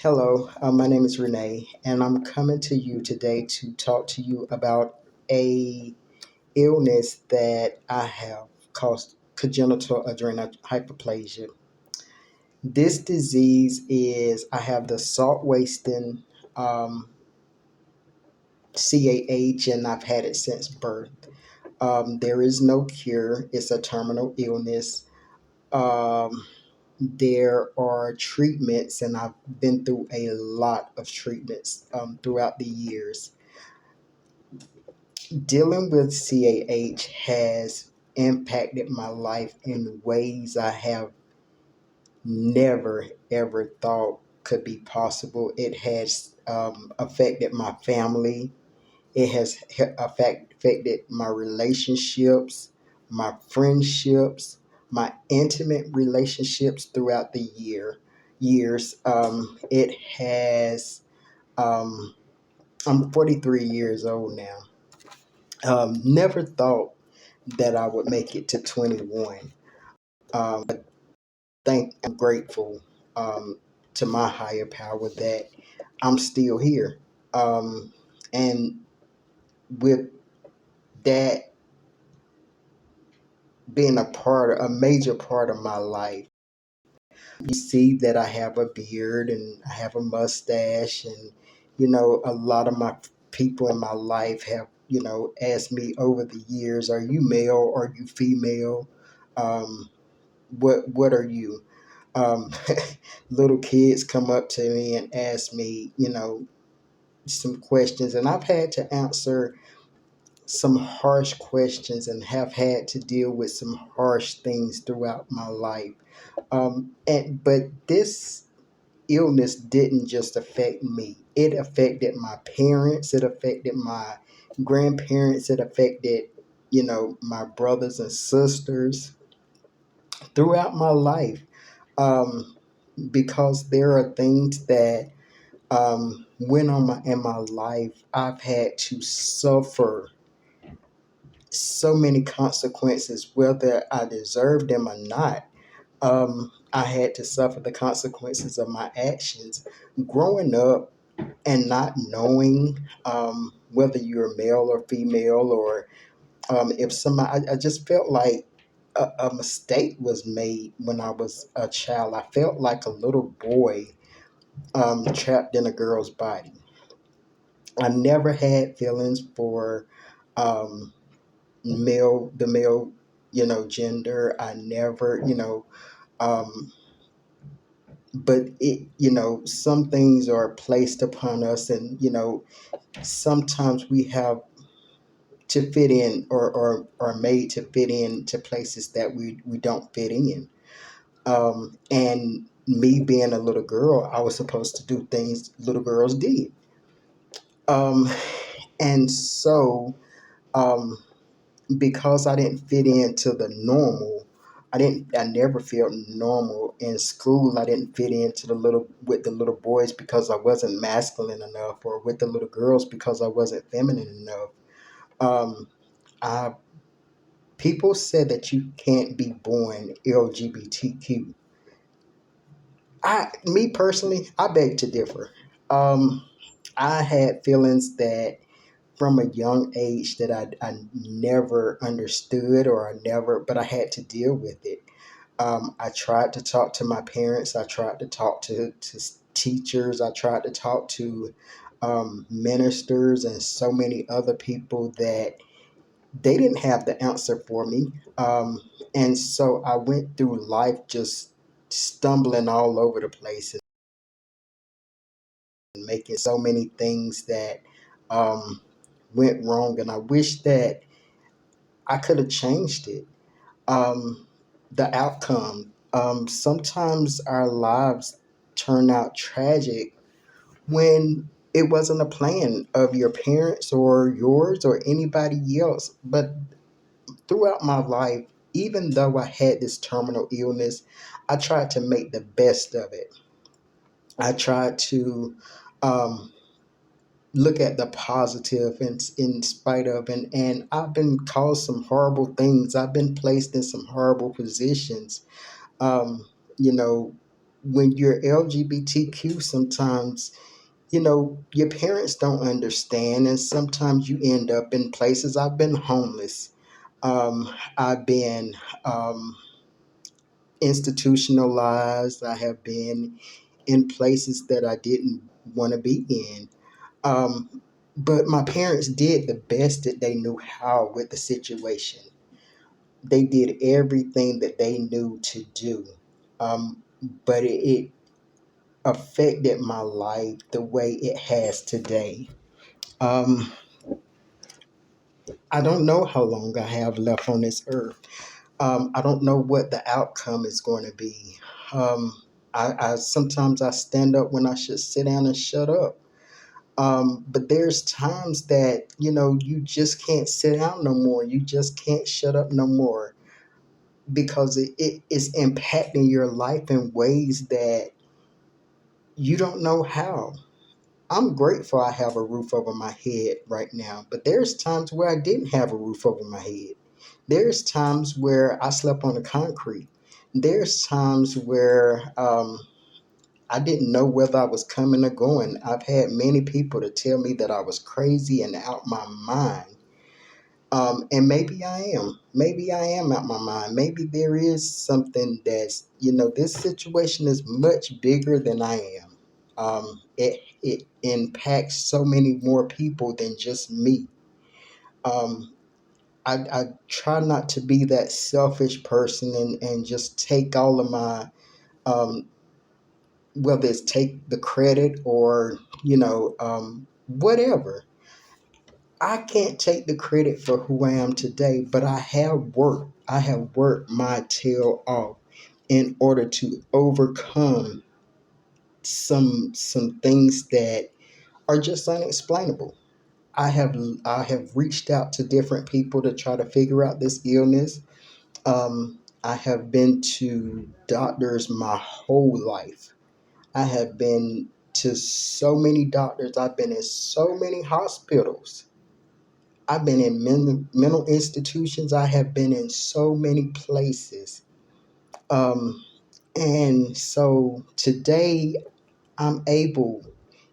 Hello, my name is Renee, and I'm coming to you today to talk to you about a illness that I have called congenital adrenal hyperplasia. This disease is I have the salt wasting um, CAH, and I've had it since birth. There is no cure. It's a terminal illness. Um, there are treatments, and I've been through a lot of treatments throughout the years. Dealing with CAH has impacted my life in ways I have never ever thought could be possible. It has affected my family. It has affected my relationships, my friendships, my intimate relationships throughout the years. It has. Um, I'm 43 years old now. Never thought that I would make it to 21. But I'm grateful to my higher power that I'm still here. Um, and with that being a major part of my life, you see that I have a beard and I have a mustache, and a lot of my people in my life have asked me over the years, "Are you male? Are you female? Um, what are you?" um, Little kids come up to me and ask me, some questions, and I've had to answer some harsh questions and have had to deal with some harsh things throughout my life. But this illness didn't just affect me; it affected my parents, it affected my grandparents, it affected my brothers and sisters throughout my life. Um, because there are things that went on in my life. I've had to suffer so many consequences, whether I deserved them or not. I had to suffer the consequences of my actions. Growing up and not knowing whether you're male or female, or if somebody, I just felt like a mistake was made when I was a child. I felt like a little boy trapped in a girl's body. I never had feelings for um, the male, gender. I never, um, but some things are placed upon us, and sometimes we have to fit in, or are made to fit in to places that we don't fit in. And me being a little girl, I was supposed to do things little girls did. Um, and so, um, because I didn't fit into the normal, I never felt normal in school. I didn't fit into with the little boys because I wasn't masculine enough, or with the little girls because I wasn't feminine enough. Um, I People said that you can't be born LGBTQ. Me personally, I beg to differ. Um, I had feelings that from a young age that I never understood, or but I had to deal with it. I tried to talk to my parents. I tried to talk to teachers. I tried to talk to ministers and so many other people that they didn't have the answer for me. And so I went through life just stumbling all over the place and making so many things that um, went wrong. And I wish that I could have changed it. Um, the outcome. Sometimes our lives turn out tragic when it wasn't a plan of your parents or yours or anybody else. But throughout my life, even though I had this terminal illness, I tried to make the best of it. I tried to um, look at the positive in spite of, and I've been caused some horrible things. I've been placed in some horrible positions. Um, you know, when you're LGBTQ, sometimes, your parents don't understand, and sometimes you end up in places. I've been homeless. I've been um, institutionalized. I have been in places that I didn't want to be in. Um, but my parents did the best that they knew how with the situation. They did everything that they knew to do. Um, but it affected my life the way it has today. Um, I don't know how long I have left on this earth. I don't know what the outcome is going to be. Um, I sometimes I stand up when I should sit down and shut up. But there's times that you just can't sit down no more. You just can't shut up no more because it is impacting your life in ways that you don't know how. I'm grateful I have a roof over my head right now, but there's times where I didn't have a roof over my head. There's times where I slept on the concrete. There's times where I didn't know whether I was coming or going. I've had many people to tell me that I was crazy and out my mind. And maybe I am. Maybe I am out my mind. Maybe there is something that's, this situation is much bigger than I am. It impacts so many more people than just me. Um, I try not to be that selfish person and just take all of my, um, whether it's take the credit or, whatever. I can't take the credit for who I am today, but I have worked. I have worked my tail off in order to overcome some things that are just unexplainable. I have I have reached out to different people to try to figure out this illness. I have been to doctors my whole life. I have been to so many doctors. I've been in so many hospitals. I've been in mental institutions. I have been in so many places. Um, and so today I'm able,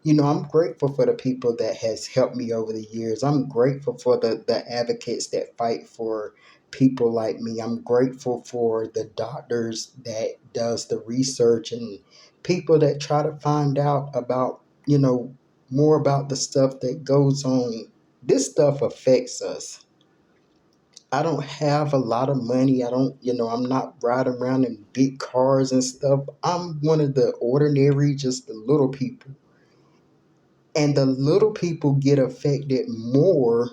I'm grateful for the people that has helped me over the years. I'm grateful for the advocates that fight for people like me. I'm grateful for the doctors that does the research and people that try to find out about, more about the stuff that goes on. This stuff affects us. I don't have a lot of money. I don't, I'm not riding around in big cars and stuff. I'm one of the ordinary, just the little people. And the little people get affected more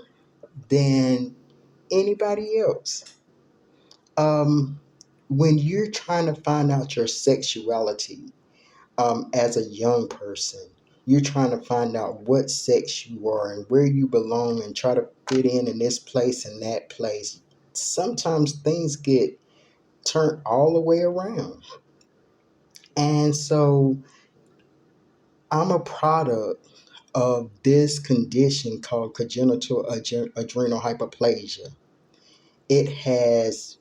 than anybody else. Um, when you're trying to find out your sexuality as a young person, you're trying to find out what sex you are and where you belong and try to fit in this place and that place. Sometimes things get turned all the way around. And so I'm a product of this condition called congenital adrenal hyperplasia. It has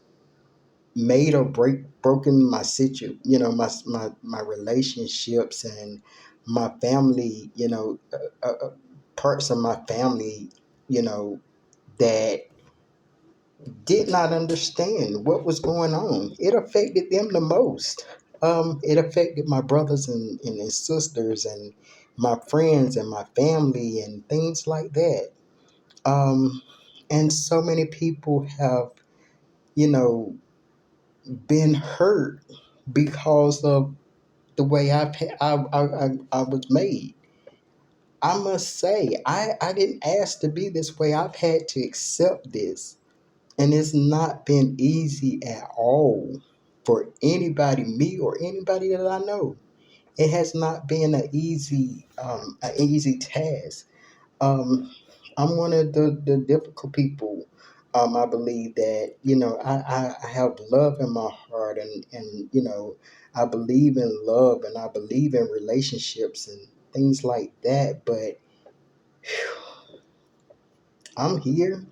made or broken my my relationships and my family. Parts of my family, that did not understand what was going on. It affected them the most. It affected my brothers and his sisters and my friends and my family and things like that. Um, and so many people have, you know, been hurt because of the way I was made. I must say, I didn't ask to be this way. I've had to accept this. And it's not been easy at all for anybody, me or anybody that I know. It has not been an easy task. Um, I'm one of the difficult people. I believe that, I have love in my heart and, I believe in love and I believe in relationships and things like that. But I'm here.